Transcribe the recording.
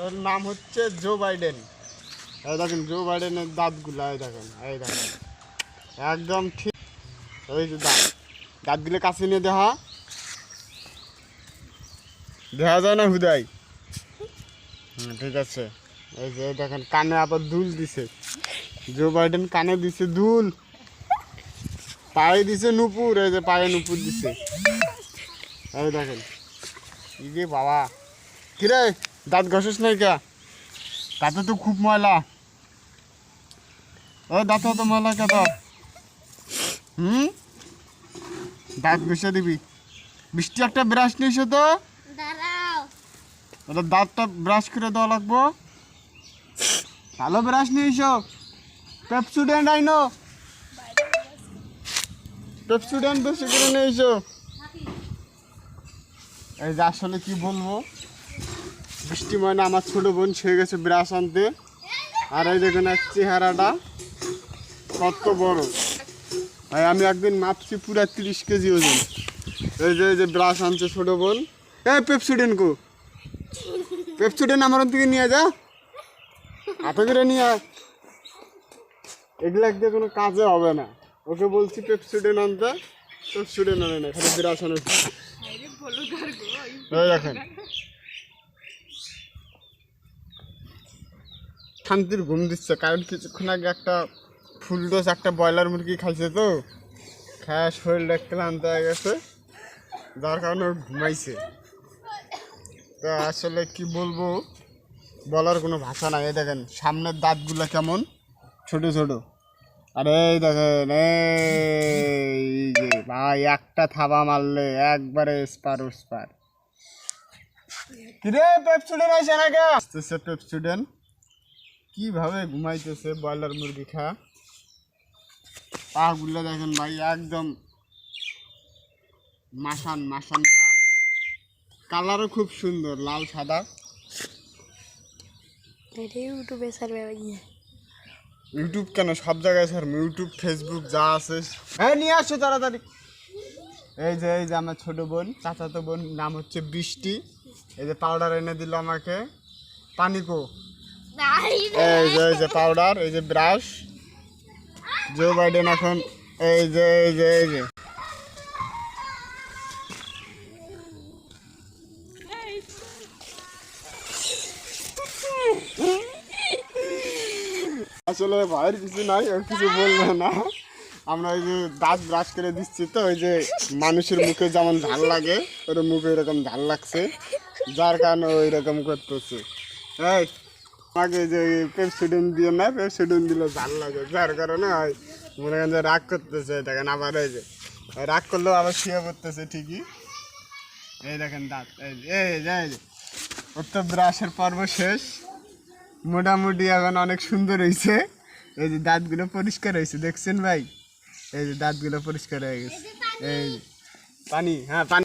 ওর নাম হচ্ছে Joe Biden. এই দেখেন জো বাইডেনের দাঁতগুলো, এই দেখেন, এই দেখেন একদম ঠিক। ওই যে দাঁতগুলো কাছে নিয়ে দেখা যায় না হুদাই। ঠিক আছে। এই যে দেখেন কানে আবার দুল দিছে, জো বাইডেন কানে দিছে দুল, পায়ে দিছে নুপুর, এই যে পায়ে নুপুর দিছে। এই দেখেন এই যে বাবা, কিরে দাঁত ঘষিস নাই কে? দাঁতে তো খুব ময়লা। ও দাঁতে তো ময়লা কে তোর? দাঁত ঘষে দিবি। বৃষ্টি একটা ব্রাশ নিয়েছো তো, ওটা দাঁতটা ব্রাশ করে দেওয়া লাগবো। ভালো ব্রাশ নিয়েছো, পেপসুডেন্ট আইনো, পেপসুডেন্ট বেশি করে নিয়েছো। এই যে আসলে কি বলবো, বৃষ্টি ময়না আমার ছোটো বোন সে গেছে ব্রাশ আনতে। আর এই দেখুন এক চেহারাটা কত বড়। আমি একদিন মাপছি পুরা 30 কেজি ওজন। এই যে ব্রাশ আনছে ছোটো বোন। পেপসুডেন্ট কো, পেপসুডেন্ট আমার থেকে নিয়ে যা, হাতে করে নিয়ে আয়। এগুলো একদিন কোনো কাজে হবে না। ওকে বলছি পেপসুডেন্ট আনতে, পেপসুডেন্ট আনে না, খালি ব্রাশ আনে। দেখেন শান্তির ঘুম দিচ্ছে, কারণ কিছুক্ষণ আগে একটা ফুল ডোজ একটা ব্রয়লার মুরগি খাইছে, তো খায় শরীরটা ক্লান্ত হয়ে গেছে, যার কারণে ওর ঘুমাইছে। তো আসলে কি বলবো, বলার কোনো ভাষা নাই। এই দেখেন সামনের দাঁতগুলো কেমন ছোট ছোট। আর এই দেখেন এই যে ভাই একটা থাবা মারলে একবারে স্পার স্পার। কিরে পেপসুডেন্ট আসে না কে? আসতেছে পেপসুডেন্ট, কিভাবে ঘুমাইতেছে ব্রয়লার মুরগি খা। পাগুলো দেখেন ভাই একদম মাসান মাসান পা, কালারও খুব সুন্দর লাল সাদা। ইউটিউব কেন, সব জায়গায় স্যার ইউটিউব ফেসবুক যা আছে। নিয়ে আসো তাড়াতাড়ি। এই যে আমার ছোট বোন, চাচাতো বোন, নাম হচ্ছে বৃষ্টি। এই যে পাউডার এনে দিল আমাকে। পানিকো, এই যে পাউডার, এই যে ব্রাশ। জো বাইডেন এখন এই যে আসলে ভয়ের কিছু নাই, ওর কিছু বলবে না। আমরা ওই যে দাঁত ব্রাশ করে দিচ্ছি, তো ওই যে মানুষের মুখে যেমন ঝাল লাগে ওর মুখে এরকম ঝাল লাগছে, যার কারণে ওই রকম করতেছে। এই আমাকে যে পেপসুডেন্ট দিয়ে না, পেপসুডেন্ট দিলে ঝাল লাগে, যার কারণে হয় মনে করেন যে রাগ করতেছে। দেখেন আবার এই যে রাগ করলেও আবার শুয়ে পড়তেছে ঠিকই। এই দেখেন দাঁত, এই যে ওর তো ব্রাশের পর্ব শেষ, মোটামুটি এখন অনেক সুন্দর হয়েছে। এই যে দাঁতগুলো পরিষ্কার হয়েছে, দেখছেন ভাই? এই যে দাঁতগুলো পরিষ্কার হয়ে গেছে। এই পানি, হ্যাঁ পানি।